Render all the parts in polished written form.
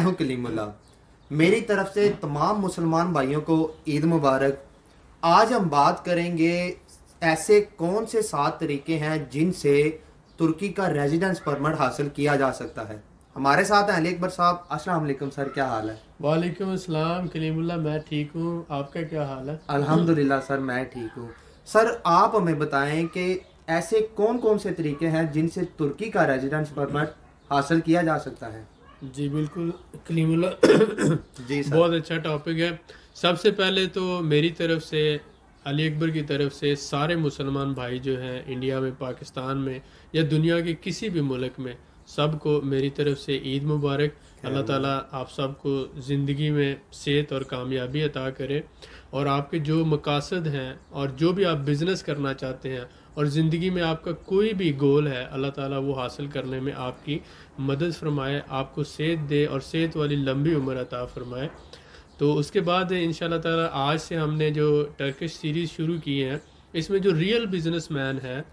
हूं कलीमुल्लाह। मेरी तरफ से तमाम मुसलमान भाइयों को ईद मुबारक। आज हम बात करेंगे ऐसे कौन से 7 तरीके हैं जिनसे तुर्की का रेजिडेंस परमिट हासिल किया जा सकता है। हमारे साथ हैं अली अकबर साहब। अस्सलाम वालेकुम सर, क्या हाल है? वालेकुम अस्सलाम कलीमुल्लाह, मैं ठीक हूँ। आपका क्या हाल है? अल्हम्दुलिल्लाह सर, मैं ठीक हूँ। सर आप हमें बताएं कि ऐसे कौन कौन से तरीके हैं जिनसे तुर्की का रेजिडेंस परमिट हासिल किया जा सकता है। जी बिल्कुल कलीमुल्लाह। जी सर। बहुत अच्छा टॉपिक है। सबसे पहले तो मेरी तरफ से, अली अकबर की तरफ से सारे मुसलमान भाई जो हैं इंडिया में, पाकिस्तान में या दुनिया के किसी भी मुल्क में, सबको मेरी तरफ से ईद मुबारक। अल्लाह ताला आप सबको ज़िंदगी में सेहत और कामयाबी अता करे, और आपके जो मकासद हैं और जो भी आप बिज़नेस करना चाहते हैं और ज़िंदगी में आपका कोई भी गोल है, अल्लाह ताला वो हासिल करने में आपकी मदद फरमाए, आपको सेहत दे और सेहत वाली लंबी उम्र अता फरमाए। तो उसके बाद इंशाल्लाह ताला आज से हमने जो टर्किश सीरीज़ शुरू की है, इसमें जो रियल बिजनेसमैन है,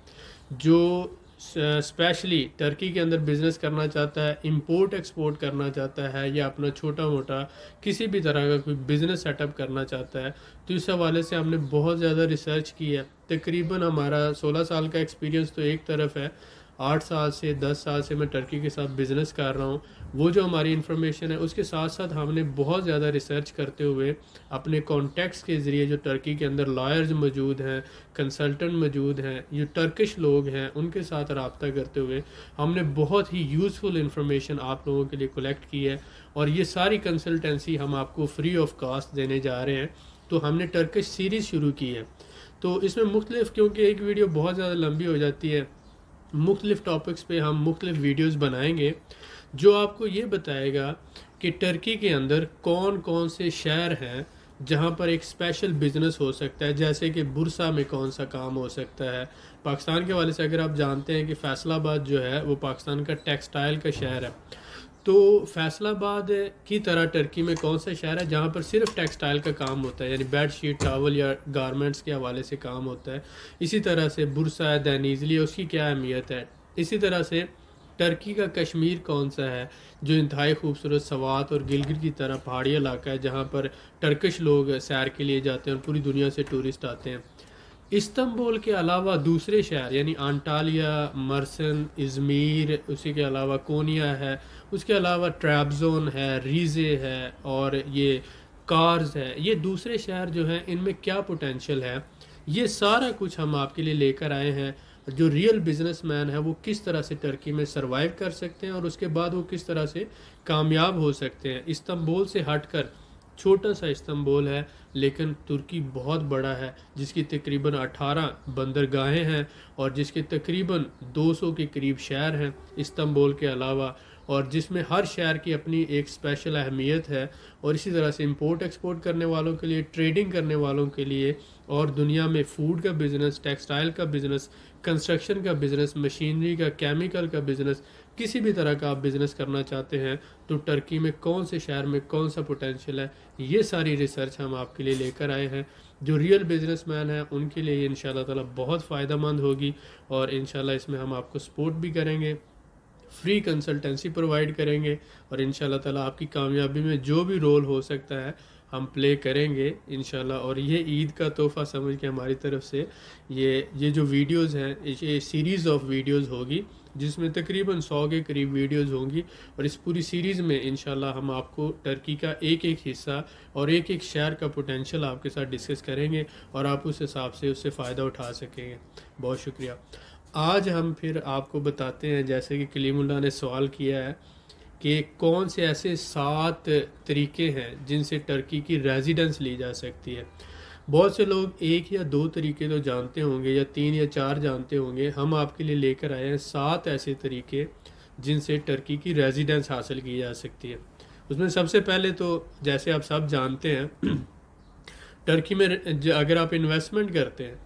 जो स्पेशली टर्की के अंदर बिज़नेस करना चाहता है, इंपोर्ट एक्सपोर्ट करना चाहता है, या अपना छोटा मोटा किसी भी तरह का कोई बिज़नेस सेटअप करना चाहता है, तो इस हवाले से हमने बहुत ज़्यादा रिसर्च की है। तकरीबन हमारा 16 साल का एक्सपीरियंस तो एक तरफ है, 8 साल से 10 साल से मैं टर्की के साथ बिज़नेस कर रहा हूँ। वो जो हमारी इन्फॉर्मेशन है उसके साथ साथ हमने बहुत ज़्यादा रिसर्च करते हुए अपने कॉन्टेक्ट्स के ज़रिए, जो टर्की के अंदर लॉयर्स मौजूद हैं, कंसल्टेंट मौजूद हैं, जो टर्किश लोग हैं, उनके साथ रब्ता करते हुए हमने बहुत ही यूज़फुल इन्फॉर्मेशन आप लोगों के लिए कलेक्ट की है। और ये सारी कंसल्टेंसी हम आपको फ्री ऑफ कास्ट देने जा रहे हैं। तो हमने टर्किश सीरीज़ शुरू की है। तो इसमें मुख्तलिफ, क्योंकि एक वीडियो बहुत ज़्यादा लंबी हो जाती है, मुख्तलिफ़ टॉपिक्स पे हम मुख्तलिफ़ वीडियोस बनाएंगे जो आपको ये बताएगा कि टर्की के अंदर कौन कौन से शहर हैं जहाँ पर एक स्पेशल बिज़नेस हो सकता है। जैसे कि बुरसा में कौन सा काम हो सकता है। पाकिस्तान के वाले से अगर आप जानते हैं कि फैसलाबाद जो है वो पाकिस्तान का टेक्सटाइल का शहर है, तो फैसलाबाद की तरह टर्की में कौन सा शहर है जहाँ पर सिर्फ टेक्सटाइल का काम होता है, यानी बेड शीट, टावल या गारमेंट्स के हवाले से काम होता है। इसी तरह से बुरसा है, दैनीज़ली है, उसकी क्या अहमियत है। इसी तरह से टर्की का कश्मीर कौन सा है जो इंतहाई खूबसूरत सवात और गिलगित की तरह पहाड़ी इलाका है, जहाँ पर टर्किश लोग सैर के लिए जाते हैं और पूरी दुनिया से टूरिस्ट आते हैं। इस्तंबुल के अलावा दूसरे शहर यानी अंटालिया, मर्सन, इज़मीर, उसी के अलावा कोनिया है, उसके अलावा ट्रैबज़ोन है, रीज़े है और ये कार्स है, ये दूसरे शहर जो हैं इनमें क्या पोटेंशियल है, ये सारा कुछ हम आपके लिए लेकर आए हैं। जो रियल बिजनेसमैन है वो किस तरह से टर्की में सरवाइव कर सकते हैं और उसके बाद वो किस तरह से कामयाब हो सकते हैं। इस्तंबुल से हटकर छोटा सा इस्तंबुल है, लेकिन तुर्की बहुत बड़ा है, जिसकी तकरीबन 18 बंदरगाहें हैं और जिसके तकरीबन 200 के करीब शहर हैं इस्तंबुल के अलावा, और जिसमें हर शहर की अपनी एक स्पेशल अहमियत है। और इसी तरह से इंपोर्ट एक्सपोर्ट करने वालों के लिए, ट्रेडिंग करने वालों के लिए, और दुनिया में फूड का बिज़नेस, टेक्सटाइल का बिज़नेस, कंस्ट्रक्शन का बिज़नेस, मशीनरी का, केमिकल का बिज़नेस, किसी भी तरह का आप बिज़नेस करना चाहते हैं तो टर्की में कौन से शहर में कौन सा पोटेंशियल है, ये सारी रिसर्च हम आपके लिए लेकर आए हैं। जो रियल बिजनेसमैन हैं उनके लिए इंशाल्लाह ताला बहुत फ़ायदेमंद होगी, और इंशाल्लाह इसमें हम आपको सपोर्ट भी करेंगे, फ्री कंसल्टेंसी प्रोवाइड करेंगे, और इंशाल्लाह ताला आपकी कामयाबी में जो भी रोल हो सकता है हम प्ले करेंगे इंशाल्लाह। और ये ईद का तोहफ़ा समझ के हमारी तरफ से ये जो वीडियोस हैं, ये सीरीज़ ऑफ वीडियोस होगी जिसमें तकरीबन 100 के करीब वीडियोस होंगी। और इस पूरी सीरीज़ में इंशाल्लाह हम आपको टर्की का एक एक हिस्सा और एक एक शहर का पोटेंशियल आपके साथ डिस्कस करेंगे और आप उस हिसाब से उससे फ़ायदा उठा सकेंगे। बहुत शुक्रिया। आज हम फिर आपको बताते हैं, जैसे कि कलीमुल्लाह ने सवाल किया है कि कौन से ऐसे 7 तरीके हैं जिनसे टर्की की रेजिडेंस ली जा सकती है। बहुत से लोग 1 या 2 तरीके तो जानते होंगे, या 3 या 4 जानते होंगे। हम आपके लिए लेकर आए हैं 7 ऐसे तरीके जिनसे टर्की की रेजिडेंस हासिल की जा सकती है। उसमें सबसे पहले तो जैसे आप सब जानते हैं टर्की में अगर आप इन्वेस्टमेंट करते हैं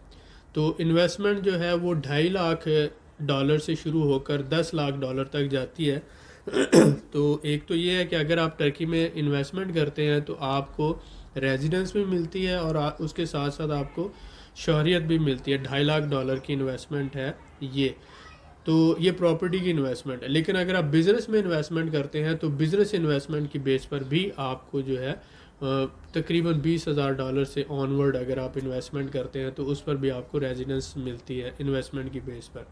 तो इन्वेस्टमेंट जो है वो $2.5 लाख से शुरू होकर $10 लाख तक जाती है। तो एक तो ये है कि अगर आप टर्की में इन्वेस्टमेंट करते हैं तो आपको रेजिडेंस भी मिलती है और उसके साथ साथ आपको शहरियत भी मिलती है। $2.5 लाख की इन्वेस्टमेंट है ये। तो ये प्रॉपर्टी की इन्वेस्टमेंट है। लेकिन अगर आप बिज़नेस में इन्वेस्टमेंट करते हैं तो बिज़नेस इन्वेस्टमेंट की बेस पर भी आपको जो है तकरीबन $20,000 से ऑनवर्ड अगर आप इन्वेस्टमेंट करते हैं तो उस पर भी आपको रेजिडेंस मिलती है इन्वेस्टमेंट की बेस पर।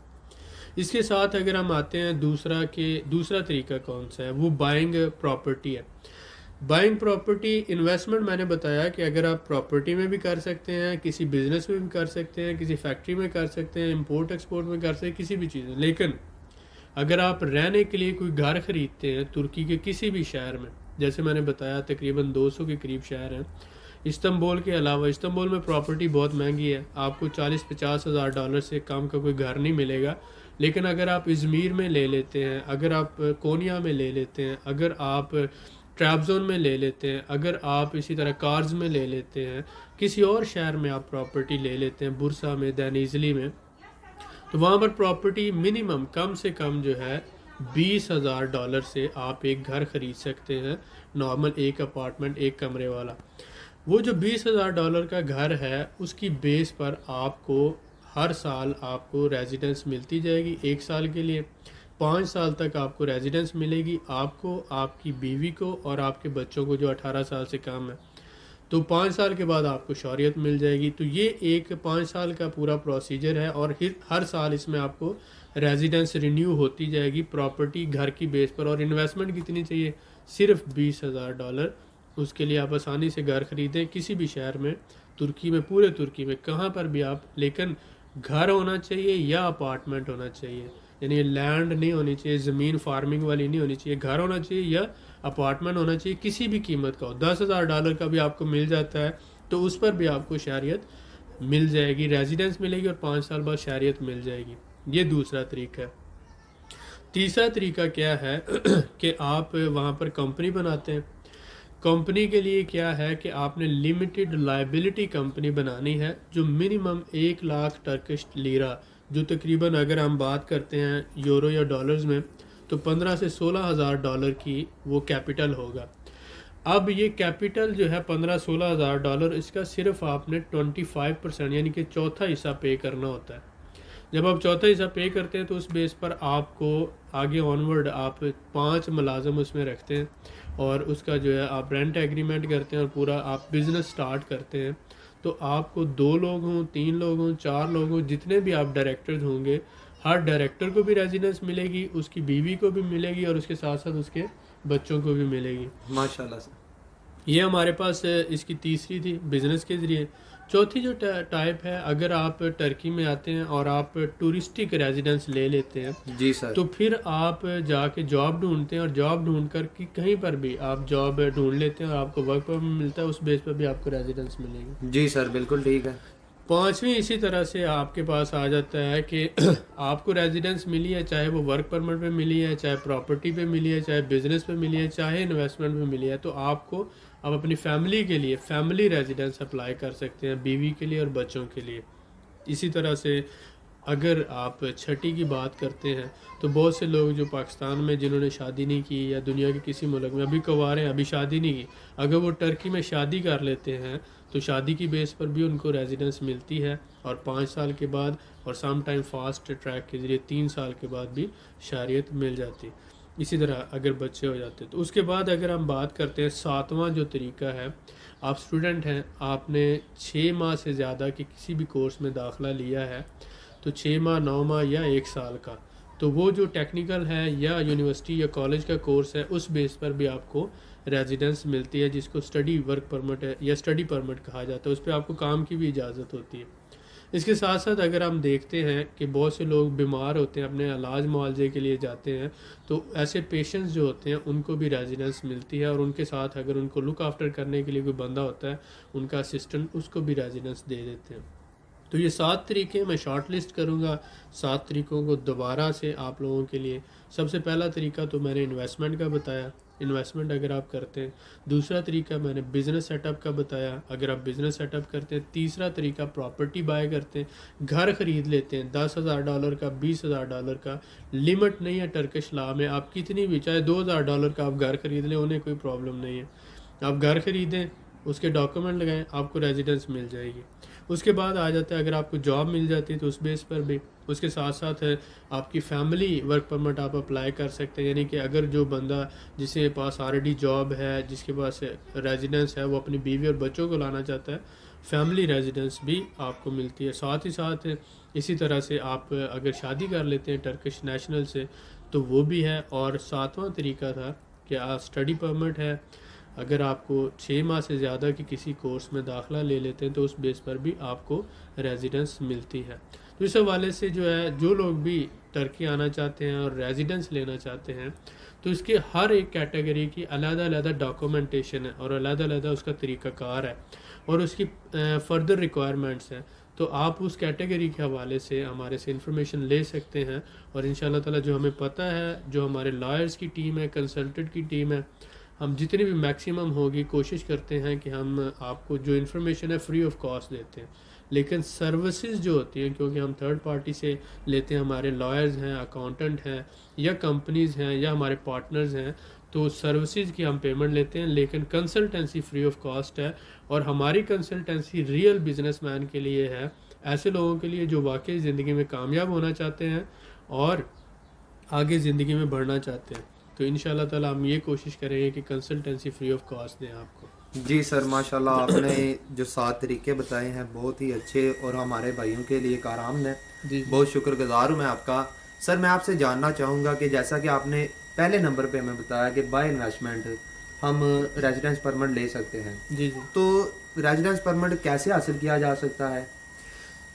इसके साथ अगर हम आते हैं दूसरा तरीका कौन सा है, वो बाइंग प्रॉपर्टी है। बाइंग प्रॉपर्टी इन्वेस्टमेंट मैंने बताया कि अगर आप प्रॉपर्टी में भी कर सकते हैं, किसी बिजनेस में भी कर सकते हैं, किसी फैक्ट्री में कर सकते हैं, इंपोर्ट एक्सपोर्ट में कर सकते हैं, किसी भी चीज़ में। लेकिन अगर आप रहने के लिए कोई घर खरीदते हैं तुर्की के किसी भी शहर में, जैसे मैंने बताया तकरीबन 200 के करीब शहर हैं इस्तांबुल के अलावा। इस्तांबुल में प्रॉपर्टी बहुत महंगी है, आपको 40-50 हज़ार डॉलर से कम का कोई घर नहीं मिलेगा। लेकिन अगर आप इज़मीर में ले लेते हैं, अगर आप कोनिया में ले लेते हैं, अगर आप ट्रैबज़ोन में ले लेते हैं, अगर आप इसी तरह कार्ज में ले लेते हैं, किसी और शहर में आप प्रॉपर्टी ले लेते हैं, बुरसा में, दैनीज़ली में, तो वहाँ पर प्रॉपर्टी मिनिमम कम से कम जो है $20,000 से आप एक घर खरीद सकते हैं, नॉर्मल एक अपार्टमेंट एक कमरे वाला। वो जो $20,000 का घर है उसकी बेस पर आपको हर साल आपको रेजिडेंस मिलती जाएगी 1 साल के लिए। 5 साल तक आपको रेजिडेंस मिलेगी, आपको, आपकी बीवी को और आपके बच्चों को जो 18 साल से कम है। तो 5 साल के बाद आपको शौरियत मिल जाएगी। तो ये एक 5 साल का पूरा प्रोसीजर है और हर साल इसमें आपको रेजिडेंस रिन्यू होती जाएगी प्रॉपर्टी घर की बेस पर। और इन्वेस्टमेंट कितनी चाहिए? सिर्फ $20,000। उसके लिए आप आसानी से घर खरीदें किसी भी शहर में, तुर्की में, पूरे तुर्की में कहाँ पर भी आप। लेकिन घर होना चाहिए या अपार्टमेंट होना चाहिए, यानी लैंड नहीं होनी चाहिए, ज़मीन फार्मिंग वाली नहीं होनी चाहिए, घर होना चाहिए या अपार्टमेंट होना चाहिए, किसी भी कीमत का हो। $10,000 का भी आपको मिल जाता है तो उस पर भी आपको शहरियत मिल जाएगी, रेजिडेंस मिलेगी और 5 साल बाद शहरियत मिल जाएगी। ये दूसरा तरीका है। तीसरा तरीका क्या है कि आप वहाँ पर कंपनी बनाते हैं। कंपनी के लिए क्या है कि आपने लिमिटेड लायबिलिटी कंपनी बनानी है जो मिनिमम 1 लाख टर्किश लीरा, जो तकरीबन अगर हम बात करते हैं यूरो या डॉलर्स में तो 15 से 16 हज़ार डॉलर की वो कैपिटल होगा। अब ये कैपिटल जो है 15-16 हज़ार डॉलर, इसका सिर्फ आपने 25% यानी कि चौथा हिस्सा पे करना होता है। जब आप चौथा हिस्सा पे करते हैं तो उस बेस पर आपको आगे ऑनवर्ड आप 5 मुलाजम उसमें रखते हैं और उसका जो है आप रेंट एग्रीमेंट करते हैं और पूरा आप बिज़नेस स्टार्ट करते हैं। तो आपको 2 लोग हों, 3 लोग हों, 4 लोग हों, जितने भी आप डायरेक्टर्स होंगे, हर डायरेक्टर को भी रेजिडेंस मिलेगी, उसकी बीवी को भी मिलेगी और उसके साथ साथ उसके बच्चों को भी मिलेगी। माशाल्लाह से। ये हमारे पास इसकी तीसरी थी बिज़नेस के ज़रिए। चौथी जो टाइप है, अगर आप टर्की में आते हैं और आप टूरिस्टिक रेजिडेंस ले लेते हैं जी सर, तो फिर आप जाके जॉब ढूंढते हैं और जॉब ढूंढ कर कि कहीं पर भी आप जॉब ढूंढ लेते हैं और आपको वर्क परमिट मिलता है, उस बेस पर भी आपको रेजिडेंस मिलेगी। जी सर, बिल्कुल ठीक है। पांचवी इसी तरह से आपके पास आ जाता है कि आपको रेजिडेंस मिली है, चाहे वो वर्क परमिट पे मिली है, चाहे प्रॉपर्टी पे मिली है, चाहे बिजनेस पे मिली है, चाहे इन्वेस्टमेंट पे मिली है, तो आपको अब अपनी फैमिली के लिए फैमिली रेजिडेंस अप्लाई कर सकते हैं, बीवी के लिए और बच्चों के लिए। इसी तरह से अगर आप छठी की बात करते हैं तो बहुत से लोग जो पाकिस्तान में जिन्होंने शादी नहीं की या दुनिया के किसी मुल्क में अभी कुंवारे हैं, अभी शादी नहीं की, अगर वो टर्की में शादी कर लेते हैं तो शादी की बेस पर भी उनको रेजिडेंस मिलती है और 5 साल के बाद और सम टाइम फास्ट ट्रैक के ज़रिए 3 साल के बाद भी शहरियत मिल जाती है। इसी तरह अगर बच्चे हो जाते हैं तो उसके बाद अगर हम बात करते हैं 7वां जो तरीका है, आप स्टूडेंट हैं, आपने 6 माह से ज़्यादा के किसी भी कोर्स में दाखिला लिया है, तो 6 माह, 9 माह या 1 साल का, तो वो जो टेक्निकल है या यूनिवर्सिटी या कॉलेज का कोर्स है उस बेस पर भी आपको रेजिडेंस मिलती है, जिसको स्टडी वर्क परमिट है या स्टडी परमिट कहा जाता है। उस पर आपको काम की भी इजाज़त होती है। इसके साथ साथ अगर हम देखते हैं कि बहुत से लोग बीमार होते हैं, अपने इलाज मुआवजे के लिए जाते हैं, तो ऐसे पेशेंट्स जो होते हैं उनको भी रेजिडेंस मिलती है और उनके साथ अगर उनको लुक आफ्टर करने के लिए कोई बंदा होता है, उनका असिस्टेंट, उसको भी रेजिडेंस दे देते हैं। तो ये 7 तरीके मैं शॉर्ट लिस्ट करूँगा, 7 तरीकों को दोबारा से आप लोगों के लिए। सबसे पहला तरीका तो मैंने इन्वेस्टमेंट का बताया, इन्वेस्टमेंट अगर आप करते हैं। दूसरा तरीका मैंने बिज़नेस सेटअप का बताया, अगर आप बिज़नेस सेटअप करते हैं। तीसरा तरीका प्रॉपर्टी बाय करते हैं, घर ख़रीद लेते हैं, $10,000 का, $20,000 का, लिमिट नहीं है टर्किश लॉ में, आप कितनी भी, चाहे $2,000 का आप घर ख़रीद लें, उन्हें कोई प्रॉब्लम नहीं है। आप घर ख़रीदें, उसके डॉक्यूमेंट लगाएं, आपको रेजिडेंस मिल जाएगी। उसके बाद आ जाता है अगर आपको जॉब मिल जाती है तो उस बेस पर भी। उसके साथ साथ है आपकी फैमिली वर्क परमिट आप अप्लाई कर सकते हैं, यानी कि अगर जो बंदा जिसके पास ऑलरेडी जॉब है, जिसके पास रेजिडेंस है, वो अपनी बीवी और बच्चों को लाना चाहता है, फैमिली रेजिडेंस भी आपको मिलती है। साथ ही साथ इसी तरह से आप अगर शादी कर लेते हैं टर्किश नेशनल से तो वो भी है। और सातवां तरीका था कि आप स्टडी परमिट है, अगर आपको 6 माह से ज़्यादा की किसी कोर्स में दाखिला ले लेते हैं तो उस बेस पर भी आपको रेजिडेंस मिलती है। तो इस हवाले से जो है, जो लोग भी टर्की आना चाहते हैं और रेजिडेंस लेना चाहते हैं तो इसके हर एक कैटेगरी की अलग-अलग डॉक्यूमेंटेशन है और अलग-अलग उसका तरीक़ाकार है और उसकी फर्दर रिक्वायरमेंट्स हैं। तो आप उस कैटेगरी के हवाले से हमारे से इंफॉर्मेशन ले सकते हैं और इंशाल्लाह ताला जो हमें पता है, जो हमारे लॉयर्स की टीम है, कंसल्टेंट की टीम है, हम जितनी भी मैक्सिमम होगी कोशिश करते हैं कि हम आपको जो इन्फॉर्मेशन है फ्री ऑफ कॉस्ट देते हैं। लेकिन सर्विसेज जो होती हैं, क्योंकि हम थर्ड पार्टी से लेते हैं, हमारे लॉयर्स हैं, अकाउंटेंट हैं या कंपनीज़ हैं या हमारे पार्टनर्स हैं, तो सर्विसेज की हम पेमेंट लेते हैं, लेकिन कंसल्टेंसी फ्री ऑफ कॉस्ट है। और हमारी कंसल्टेंसी रियल बिजनेसमैन के लिए है, ऐसे लोगों के लिए जो वाकई ज़िंदगी में कामयाब होना चाहते हैं और आगे ज़िंदगी में बढ़ना चाहते हैं। तो इंशाल्लाह ताला हम ये कोशिश करेंगे कि कंसल्टेंसी फ्री ऑफ कॉस्ट दें आपको। जी सर, माशाल्लाह आपने जो 7 तरीके बताए हैं बहुत ही अच्छे और हमारे भाइयों के लिए कारआमद है। जी बहुत शुक्रगुजार हूँ मैं आपका। सर मैं आपसे जानना चाहूँगा कि जैसा कि आपने पहले नंबर पे हमें बताया कि बाय इन्वेस्टमेंट हम रेजिडेंस परमिट ले सकते हैं, जी जी। तो रेजिडेंस परमिट कैसे हासिल किया जा सकता है?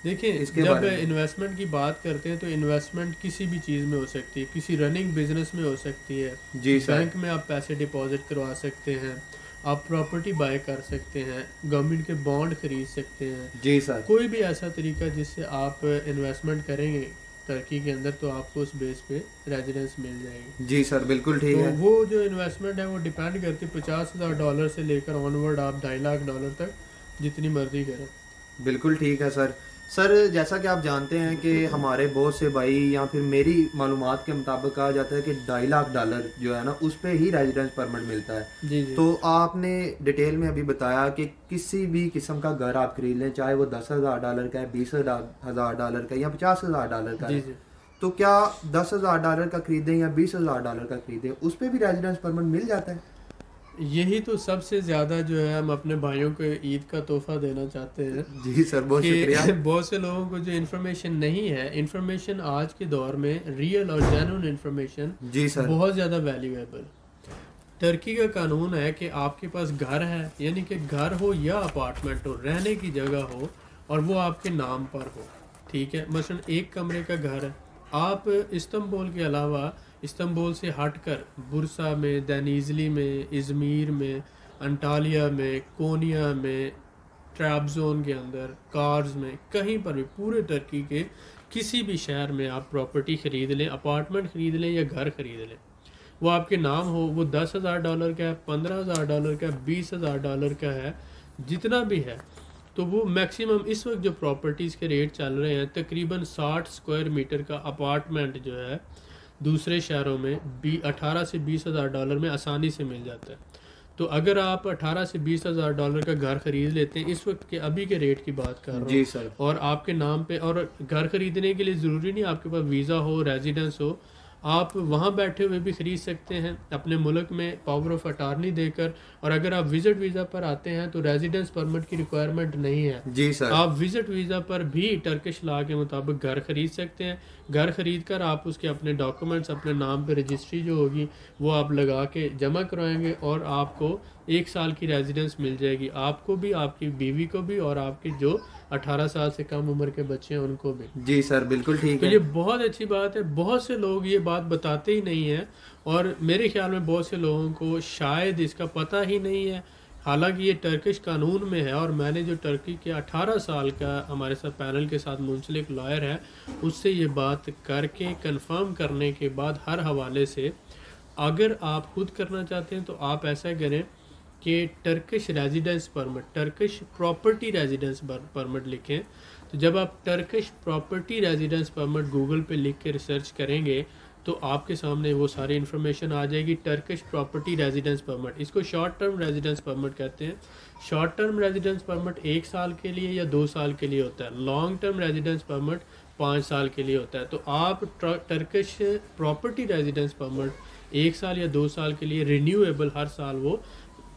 देखिए, इसके जब बारे में इन्वेस्टमेंट की बात करते हैं तो इन्वेस्टमेंट किसी भी चीज़ में हो सकती है, किसी रनिंग बिजनेस में हो सकती है, जी सर। बैंक में आप पैसे डिपॉजिट करवा सकते हैं, आप प्रॉपर्टी बाय कर सकते हैं, गवर्नमेंट के बॉन्ड खरीद सकते हैं। जी सर। कोई भी ऐसा तरीका जिससे आप इन्वेस्टमेंट करेंगे टर्की के अंदर तो आपको उस बेस पे रेजिडेंस मिल जाएगी। जी सर, बिल्कुल ठीक तो है। वो जो इन्वेस्टमेंट है वो डिपेंड करती है $50,000 से लेकर ऑनवर्ड आप $2.5 लाख तक जितनी मर्जी करें। बिल्कुल ठीक है सर। सर जैसा कि आप जानते हैं कि हमारे बहुत से भाई या फिर मेरी मालूमात के मुताबिक कहा जाता है कि $2.5 लाख जो है ना उस पे ही रेजिडेंस परमिट मिलता है। जी जी। तो आपने डिटेल में अभी बताया कि किसी भी किस्म का घर आप खरीद लें, चाहे वो $10,000 का है, $20,000 का या $50,000 का जी है, जी। तो क्या $10,000 का खरीदें या $20,000 का खरीदें उस पर भी रेजिडेंस परमिट मिल जाता है? यही तो सबसे ज़्यादा जो है हम अपने भाइयों को ईद का तोहफा देना चाहते हैं जी सर, बहुत कि शुक्रिया। बहुत से लोगों को जो इन्फॉर्मेशन नहीं है, इन्फॉर्मेशन आज के दौर में रियल और जेन्युइन इन्फॉर्मेशन जी सर। बहुत ज़्यादा वैल्यूएबल। टर्की का कानून है कि आपके पास घर है, यानी कि घर हो या अपार्टमेंट हो, रहने की जगह हो और वो आपके नाम पर हो, ठीक है। मसलन एक कमरे का घर है, आप इस्तांबुल के अलावा इस्तांबुल से हटकर बुरसा में, देनीजली में, इज़मीर में, अंटालिया में, कोनिया में, ट्रैबज़ोन के अंदर, कार्स में, कहीं पर भी पूरे टर्की के किसी भी शहर में आप प्रॉपर्टी ख़रीद लें, अपार्टमेंट ख़रीद लें या घर ख़रीद लें, वो आपके नाम हो, वो $10,000 का है, $15,000 का है, $20,000 का है, जितना भी है, तो वो मैक्सिमम इस वक्त जो प्रॉपर्टीज़ के रेट चल रहे हैं तकरीबन 60 स्क्वायर मीटर का अपार्टमेंट जो है दूसरे शहरों में 18 से $20,000 में आसानी से मिल जाता है। तो अगर आप 18 से $20,000 का घर खरीद लेते हैं, इस वक्त के अभी के रेट की बात कर रहा हूँ जी सर। और आपके नाम पे, और घर खरीदने के लिए ज़रूरी नहीं आपके पास वीज़ा हो, रेजिडेंस हो, आप वहाँ बैठे हुए भी ख़रीद सकते हैं अपने मुल्क में पावर ऑफ अटार्नी देकर। और अगर आप विज़िट वीज़ा पर आते हैं तो रेजिडेंस परमिट की रिक्वायरमेंट नहीं है। जी सर। आप विज़िट वीज़ा पर भी टर्किश लॉ के मुताबिक घर खरीद सकते हैं। घर खरीद कर आप उसके अपने डॉक्यूमेंट्स, अपने नाम पे रजिस्ट्री जो होगी वो आप लगा के जमा करवाएंगे और आपको 1 साल की रेजिडेंस मिल जाएगी, आपको भी, आपकी बीवी को भी और आपके जो 18 साल से कम उम्र के बच्चे हैं उनको भी। जी सर, बिल्कुल ठीक तो है। ये बहुत अच्छी बात है। बहुत से लोग ये बात बताते ही नहीं हैं और मेरे ख्याल में बहुत से लोगों को शायद इसका पता ही नहीं है। हालांकि ये टर्किश कानून में है और मैंने जो टर्की के 18 साल का हमारे साथ पैनल के साथ मुंसलिक लॉयर है उससे ये बात करके कंफर्म करने के बाद हर हवाले से, अगर आप खुद करना चाहते हैं तो आप ऐसा करें कि Turkish residence permit, Turkish property residence permit लिखें। तो जब आप Turkish property residence permit Google पे लिख के रिसर्च करेंगे तो आपके सामने वो सारी इन्फॉर्मेशन आ जाएगी। टर्किश प्रॉपर्टी रेजिडेंस परमिट, इसको शॉर्ट टर्म रेजिडेंस परमिट कहते हैं। शॉर्ट टर्म रेजिडेंस परमिट 1 साल के लिए या 2 साल के लिए होता है। लॉन्ग टर्म रेजिडेंस परमिट 5 साल के लिए होता है। तो आप टर्किश प्रॉपर्टी रेजिडेंस परमिट 1 साल या 2 साल के लिए रिन्यूएबल, हर साल वो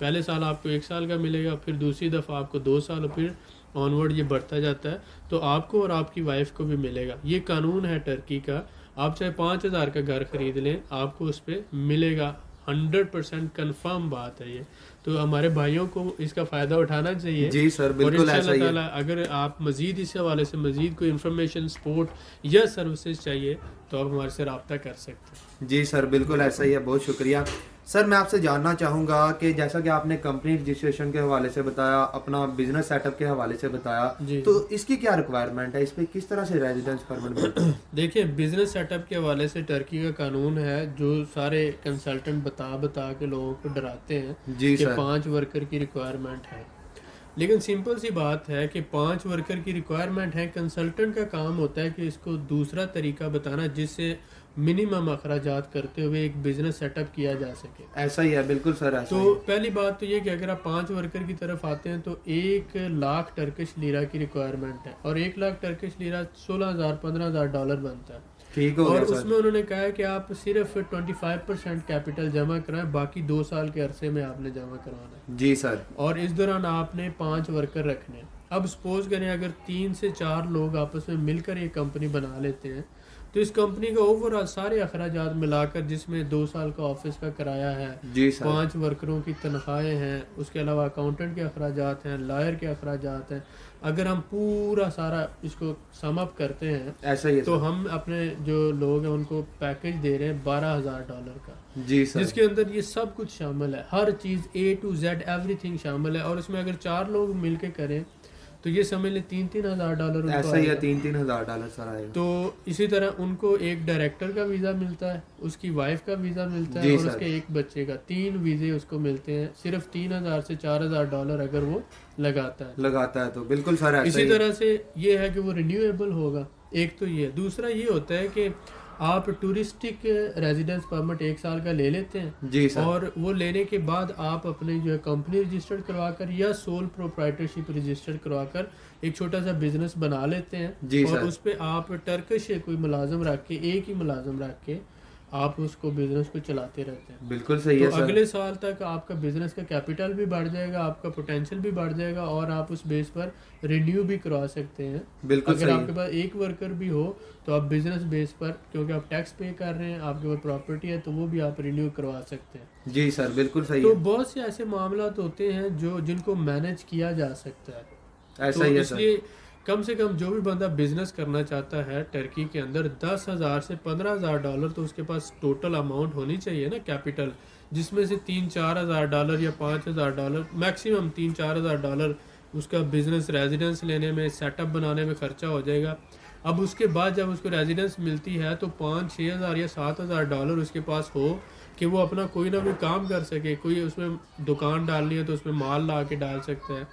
पहले साल आपको 1 साल का मिलेगा, फिर दूसरी दफ़ा आपको 2 साल, फिर ऑनवर्ड ये बढ़ता जाता है। तो आपको और आपकी वाइफ को भी मिलेगा। ये कानून है टर्की का। आप चाहे 5,000 का घर खरीद लें, आपको उस पर मिलेगा। 100% कंफर्म बात है ये। तो हमारे भाइयों को इसका फ़ायदा उठाना चाहिए। जी सर, बिल्कुल ऐसा ही है। अगर आप मज़ीद इस हवाले से मज़ीद कोई इन्फॉर्मेशन, सपोर्ट या सर्विसेज चाहिए तो आप हमारे से रब्ता कर सकते हैं। जी सर, बिल्कुल ऐसा ही है। बहुत शुक्रिया सर। मैं आपसे जानना चाहूँगा कि जैसा कि आपने कंपनी रजिस्ट्रेशन के हवाले से बताया, अपना बिजनेस सेटअप के हवाले से बताया, तो इसकी क्या रिक्वायरमेंट है, इस पर किस तरह से रेजिडेंस परमिट मिलता है? देखिए, बिजनेस सेटअप के हवाले से टर्की का कानून है जो सारे कंसल्टेंट बता के लोगों को डराते हैं जी कि सर। 5 वर्कर की रिक्वायरमेंट है। लेकिन सिंपल सी बात है कि 5 वर्कर की रिक्वायरमेंट है। कंसल्टेंट का काम होता है कि इसको दूसरा तरीका बताना जिससे मिनिमम अखराजात करते हुए एक बिजनेस सेटअप किया जा सके। ऐसा ही है, बिल्कुल सर, ऐसा तो ही है। पहली बात तो ये कि अगर आप 5 वर्कर की तरफ आते हैं तो 1 लाख टर्किश लीरा की रिक्वायरमेंट है, और 1 लाख टर्किश लीरा $16,000-15,000 बनता है। ठीक हो और गया उसमें उन्होंने कहा है कि आप सिर्फ 25% कैपिटल जमा कराएं, बाकी 2 साल के अरसे में आपने जमा करवाना है। जी सर। और इस दौरान आपने 5 वर्कर रखने हैं। अब सपोज करें अगर 3 से 4 लोग आपस में मिलकर ये कंपनी बना लेते हैं, तो इस कंपनी का ओवरऑल सारे अखराजात मिलाकर, जिसमें 2 साल का ऑफिस का किराया है, जी सर, 5 वर्करों की तनख्वाहें हैं, उसके अलावा अकाउंटेंट के अखराजात हैं, लॉयर के अखराजात हैं, अगर हम पूरा सारा इसको सम अप करते हैं, ऐसा ही है तो सर। हम अपने जो लोग हैं उनको पैकेज दे रहे हैं $12,000 का। जी सर। जिसके अंदर ये सब कुछ शामिल है, हर चीज़ A to Z एवरीथिंग शामिल है। और इसमें अगर 4 लोग मिलके करें तो ये समझ लें $3,000 ऐसा ही है, $3,000 सर आएगा। तो इसी तरह उनको एक डायरेक्टर का वीज़ा मिलता है, उसकी वाइफ का वीज़ा मिलता है, और उसके एक बच्चे का, 3 वीज़े उसको मिलते हैं सिर्फ $3,000 से $4,000 अगर वो लगाता है। तो बिल्कुल सर ऐसा इसी तरह से ये है कि वो रिन्यूएबल होगा। एक तो ये, दूसरा ये होता है कि आप टूरिस्टिक रेजिडेंस परमिट 1 साल का ले लेते हैं। जी सर। और वो लेने के बाद आप अपनी जो है कंपनी रजिस्टर्ड करवाकर या सोल प्रोप्राइटरशिप रजिस्टर्ड करवाकर एक छोटा सा बिजनेस बना लेते हैं। जी और सर। उस पर आप टर्किश कोई मुलाजिम रख के, एक ही मुलाजिम रख के आप उसको बिजनेस को चलाते रहते हैं। बिल्कुल सही तो है सर। अगले साल तक आपका बिजनेस का कैपिटल भी बढ़ जाएगा, आपका पोटेंशियल भी बढ़ जाएगा, और आप उस बेस पर रिन्यू भी करवा सकते हैं। बिल्कुल अगर सही आपके पास एक वर्कर भी हो तो आप बिजनेस बेस पर, क्योंकि आप टैक्स पे कर रहे हैं, आपके पास प्रॉपर्टी है, तो वो भी आप रिन्यू करवा सकते हैं। जी सर, बिल्कुल सही तो है। बहुत से ऐसे मामला होते हैं जिनको मैनेज किया जा सकता है। ऐसा ही है सर। इसलिए कम से कम जो भी बंदा बिजनेस करना चाहता है टर्की के अंदर, $10,000 से $15,000 तो उसके पास टोटल अमाउंट होनी चाहिए ना, कैपिटल, जिसमें से $3,000-4,000 या $5,000 मैक्सिमम $3,000-4,000 उसका बिजनेस रेजिडेंस लेने में, सेटअप बनाने में खर्चा हो जाएगा। अब उसके बाद जब उसको रेजिडेंस मिलती है तो $5,000-6,000 या $7,000 उसके पास हो कि वो अपना कोई ना कोई काम कर सके। कोई उसमें दुकान डालनी है तो उसमें माल ला के डाल सकता है,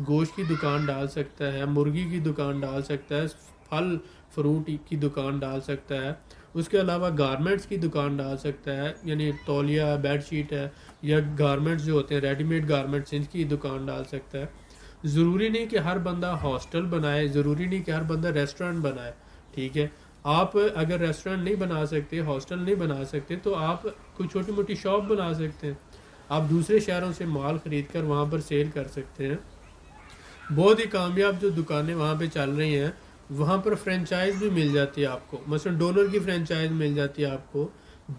गोश्त की दुकान डाल सकता है, मुर्गी की दुकान डाल सकता है, फल फ्रूट की दुकान डाल सकता है, उसके अलावा गारमेंट्स की दुकान डाल सकता है, यानी तौलिया, बेडशीट है, या गारमेंट्स जो होते हैं रेडीमेड गारमेंट्स, इनकी दुकान डाल सकता है। ज़रूरी नहीं कि हर बंदा हॉस्टल बनाए, ज़रूरी नहीं कि हर बंदा रेस्टोरेंट बनाए। ठीक है, आप अगर रेस्टोरेंट नहीं बना सकते, हॉस्टल नहीं बना सकते, तो आप कोई छोटी मोटी शॉप बना सकते हैं। आप दूसरे शहरों से माल ख़रीद कर वहाँ पर सेल कर सकते हैं। बहुत ही कामयाब जो दुकानें वहाँ पे चल रही हैं, वहाँ पर फ्रेंचाइज भी मिल जाती है आपको। मसलन डोनर की फ्रेंचाइज मिल जाती है आपको,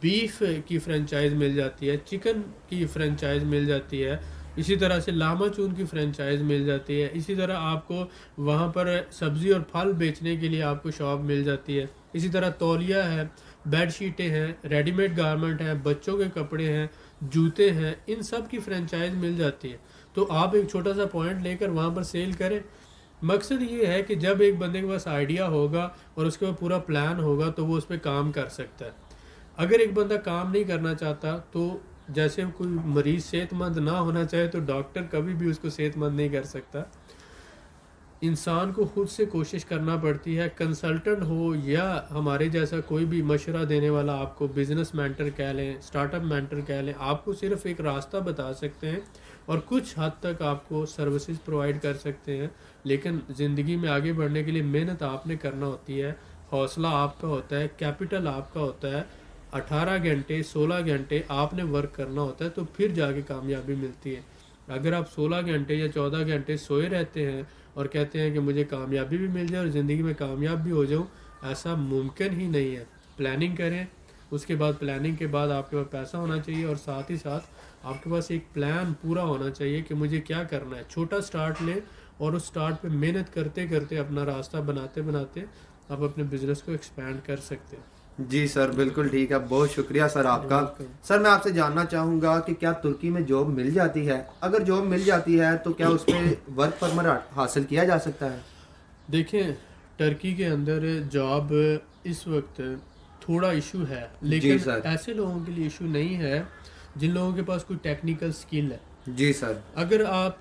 बीफ की फ्रेंचाइज मिल जाती है, चिकन की फ्रेंचाइज मिल जाती है, इसी तरह से लामा चून की फ्रेंचाइज मिल जाती है। इसी तरह आपको वहाँ पर सब्ज़ी और फल बेचने के लिए आपको शॉप मिल जाती है। इसी तरह तौलिया है, बेड शीटें हैं, रेडीमेड गारमेंट हैं, बच्चों के कपड़े हैं, जूते हैं, इन सब की फ्रेंचाइज मिल जाती है। तो आप एक छोटा सा पॉइंट लेकर वहाँ पर सेल करें। मकसद ये है कि जब एक बंदे के पास आइडिया होगा और उसके पास पूरा प्लान होगा तो वो उस पर काम कर सकता है। अगर एक बंदा काम नहीं करना चाहता, तो जैसे कोई मरीज़ सेहतमंद ना होना चाहे तो डॉक्टर कभी भी उसको सेहतमंद नहीं कर सकता। इंसान को खुद से कोशिश करना पड़ती है, कंसल्टेंट हो या हमारे जैसा कोई भी मशवरा देने वाला, आपको बिजनेस मेंटर कह लें, स्टार्टअप मेंटर कह लें, आपको सिर्फ एक रास्ता बता सकते हैं और कुछ हद तक आपको सर्विसेज प्रोवाइड कर सकते हैं। लेकिन ज़िंदगी में आगे बढ़ने के लिए मेहनत आपने करना होती है, हौसला आपका होता है, कैपिटल आपका होता है, 18 घंटे 16 घंटे आपने वर्क करना होता है, तो फिर जाके कामयाबी मिलती है। अगर आप 16 घंटे या 14 घंटे सोए रहते हैं और कहते हैं कि मुझे कामयाबी भी मिल जाए और ज़िंदगी में कामयाब भी हो जाऊं, ऐसा मुमकिन ही नहीं है। प्लानिंग करें, उसके बाद प्लानिंग के बाद आपके पास पैसा होना चाहिए और साथ ही साथ आपके पास एक प्लान पूरा होना चाहिए कि मुझे क्या करना है। छोटा स्टार्ट लें और उस स्टार्ट पे मेहनत करते करते अपना रास्ता बनाते बनाते आप अपने बिजनेस को एक्सपैंड कर सकते हैं। जी सर, बिल्कुल ठीक है, बहुत शुक्रिया सर आपका। सर मैं आपसे जानना चाहूँगा कि क्या तुर्की में जॉब मिल जाती है? अगर जॉब मिल जाती है तो क्या उस पर वर्क परमिट हासिल किया जा सकता है? देखें, टर्की के अंदर जॉब इस वक्त थोड़ा इशू है, लेकिन ऐसे लोगों के लिए इशू नहीं है जिन लोगों के पास कोई टेक्निकल स्किल है। जी सर। अगर आप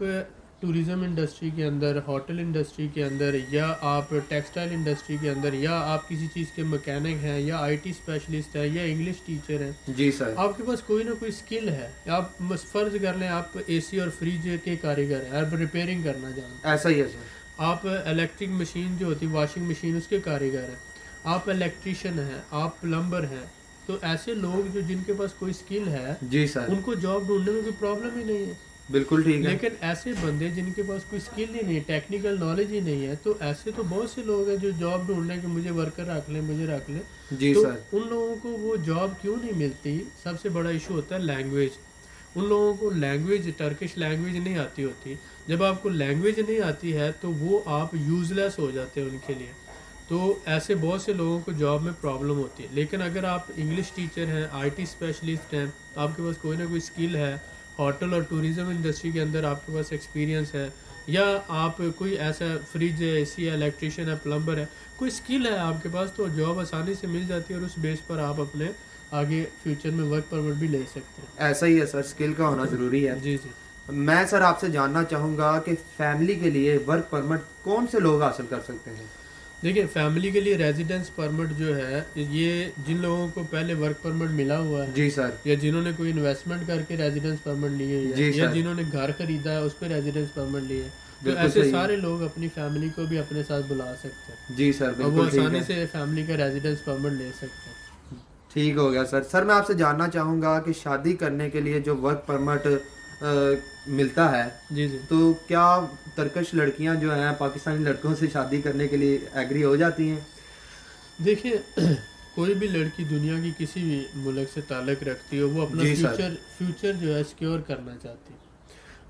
टूरिज़्म इंडस्ट्री के अंदर, होटल इंडस्ट्री के अंदर, या आप टेक्सटाइल इंडस्ट्री के अंदर, या आप किसी चीज़ के मैकेनिक हैं, या आईटी स्पेशलिस्ट है, या इंग्लिश टीचर हैं, जी सर, आपके पास कोई ना कोई स्किल है। आप बस फ़र्ज़ कर लें आप एसी और फ्रिज के कारीगर हैं, आप रिपेयरिंग करना जानते हैं, ऐसा ही है सर। आप इलेक्ट्रिक मशीन जो होती है, वॉशिंग मशीन, उसके कारीगर हैं, आप इलेक्ट्रीशियन हैं, आप प्लम्बर हैं। तो ऐसे लोग जो जिनके पास कोई स्किल है, जी सर, उनको जॉब ढूंढने में कोई प्रॉब्लम ही नहीं है। बिल्कुल ठीक है। लेकिन ऐसे बंदे जिनके पास कोई स्किल ही नहीं, टेक्निकल नॉलेज ही नहीं है, तो ऐसे तो बहुत से लोग हैं जो जॉब ढूंढ रहे हैं कि मुझे वर्कर रख ले, मुझे रख ले। जी तो सर। उन लोगों को वो जॉब क्यों नहीं मिलती? सबसे बड़ा इशू होता है लैंग्वेज। उन लोगों को लैंग्वेज, टर्किश लैंग्वेज नहीं आती होती। जब आपको लैंग्वेज नहीं आती है तो वो आप यूजलेस हो जाते हैं उनके लिए। तो ऐसे बहुत से लोगों को जॉब में प्रॉब्लम होती है। लेकिन अगर आप इंग्लिश टीचर हैं, आईटी स्पेशलिस्ट हैं, आपके पास कोई ना कोई स्किल है, होटल और टूरिज़्म इंडस्ट्री के अंदर आपके पास एक्सपीरियंस है, या आप कोई ऐसा फ्रिज है, एसी है, इलेक्ट्रीशियन है, प्लम्बर है, कोई स्किल है आपके पास, तो जॉब आसानी से मिल जाती है और उस बेस पर आप अपने आगे फ्यूचर में वर्क परमिट भी ले सकते हैं। ऐसा ही है सर, स्किल का होना ज़रूरी है। जी जी। मैं सर आपसे जानना चाहूँगा कि फैमिली के लिए वर्क परमिट कौन से लोग हासिल कर सकते हैं? देखिए, फैमिली के लिए रेजिडेंस परमिट जो है, ये जिन लोगों को पहले वर्क परमिट मिला हुआ है, जी सर, या जिन्होंने कोई इन्वेस्टमेंट करके रेजिडेंस परमिट लिए है, या जिन्होंने घर खरीदा है उस पर रेजिडेंस परमिट लिए, तो ऐसे सारे लोग अपनी फैमिली को भी अपने साथ बुला सकते हैं। जी सर, और वो आसानी से फैमिली का रेजिडेंस परमिट ले सकते हैं। ठीक हो गया सर। सर मैं आपसे जानना चाहूँगा कि शादी करने के लिए जो वर्क परमिट मिलता है, जी जी, तो क्या टर्किश लड़कियां जो हैं पाकिस्तानी लड़कों से शादी करने के लिए एग्री हो जाती हैं? देखिए, कोई भी लड़की दुनिया की किसी भी मुल्क से ताल्लुक़ रखती हो, वो अपना फ्यूचर जो है सिक्योर करना चाहती है।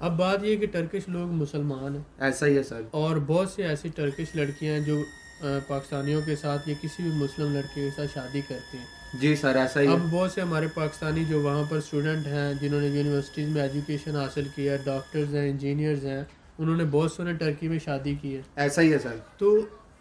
अब बात ये है कि टर्किश लोग मुसलमान हैं। ऐसा ही है सर। और बहुत सी ऐसी टर्किश लड़कियां हैं जो पाकिस्तानियों के साथ या किसी भी मुस्लिम लड़के के साथ शादी करती हैं। जी सर, ऐसा ही है। अब बहुत से हमारे पाकिस्तानी जो वहाँ पर स्टूडेंट हैं, जिन्होंने यूनिवर्सिटीज़ में एजुकेशन हासिल किया है, डॉक्टर्स हैं, इंजीनियर्स हैं, उन्होंने बहुत से टर्की में शादी की है। ऐसा ही है सर। तो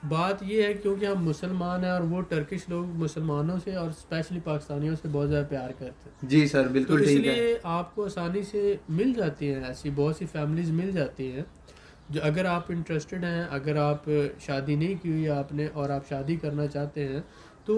बात ये है क्योंकि हम मुसलमान हैं और वो टर्किश लोग मुसलमानों से और स्पेशली पाकिस्तानियों से बहुत ज़्यादा प्यार करते हैं। जी सर, बिल्कुल तो ठीक है। इसलिए आपको आसानी से मिल जाती हैं, ऐसी बहुत सी फैमिलीज़ मिल जाती हैं जो, अगर आप इंटरेस्टेड हैं, अगर आप शादी नहीं की हुई आपने और आप शादी करना चाहते हैं, तो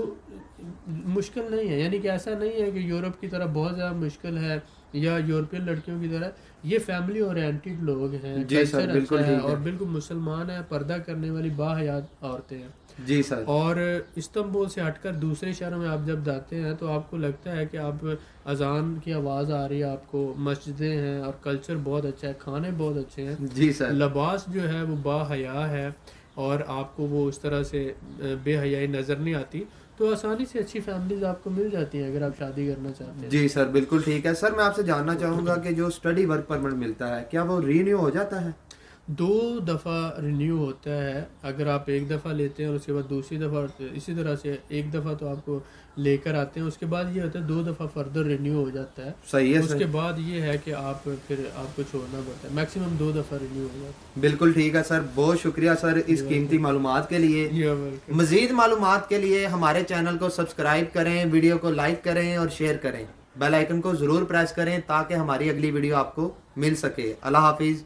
मुश्किल नहीं है। यानी कि ऐसा नहीं है कि यूरोप की तरह बहुत ज़्यादा मुश्किल है या यूरोपियन लड़कियों की तरह। ये फैमिली ओरिएंटेड लोग हैं, जी सर, बिल्कुल ठीक है, और बिल्कुल मुसलमान है, पर्दा करने वाली बाहयात औरतें हैं। जी सर। और इस्तांबुल से हटकर दूसरे शहरों में आप जब जाते हैं तो आपको लगता है कि आप अजान की आवाज़ आ रही है, आपको मस्जिदें हैं और कल्चर बहुत अच्छा है, खाने बहुत अच्छे हैं। जी सर। लिबास जो है वो बाहया है और आपको वो उस तरह से बेहयाई नज़र नहीं आती। तो आसानी से अच्छी फैमिलीज आपको मिल जाती हैं अगर आप शादी करना चाहते हैं। जी सर, बिल्कुल ठीक है। सर मैं आपसे जानना चाहूँगा कि जो स्टडी वर्क परमिट मिलता है, क्या वो रीन्यू हो जाता है? 2 दफ़ा रिन्यू होता है। अगर आप एक दफ़ा लेते हैं और उसके बाद दूसरी दफ़ा, इसी तरह से एक दफ़ा तो आपको लेकर आते हैं, उसके बाद ये होता है 2 दफ़ा फर्दर रिन्यू हो जाता है। सही है। उसके बाद ये है कि आप फिर आपको छोड़ना पड़ता है, मैक्सिमम 2 दफ़ा रिन्यू हो जाता है। बिल्कुल ठीक है सर, बहुत शुक्रिया सर इस कीमती मालूमात के लिए। मज़ीद मालूमात के लिए हमारे चैनल को सब्सक्राइब करें, वीडियो को लाइक करें और शेयर करें, बेल आइकन को ज़रूर प्रेस करें ताकि हमारी अगली वीडियो आपको मिल सके। अल्लाह हाफिज़।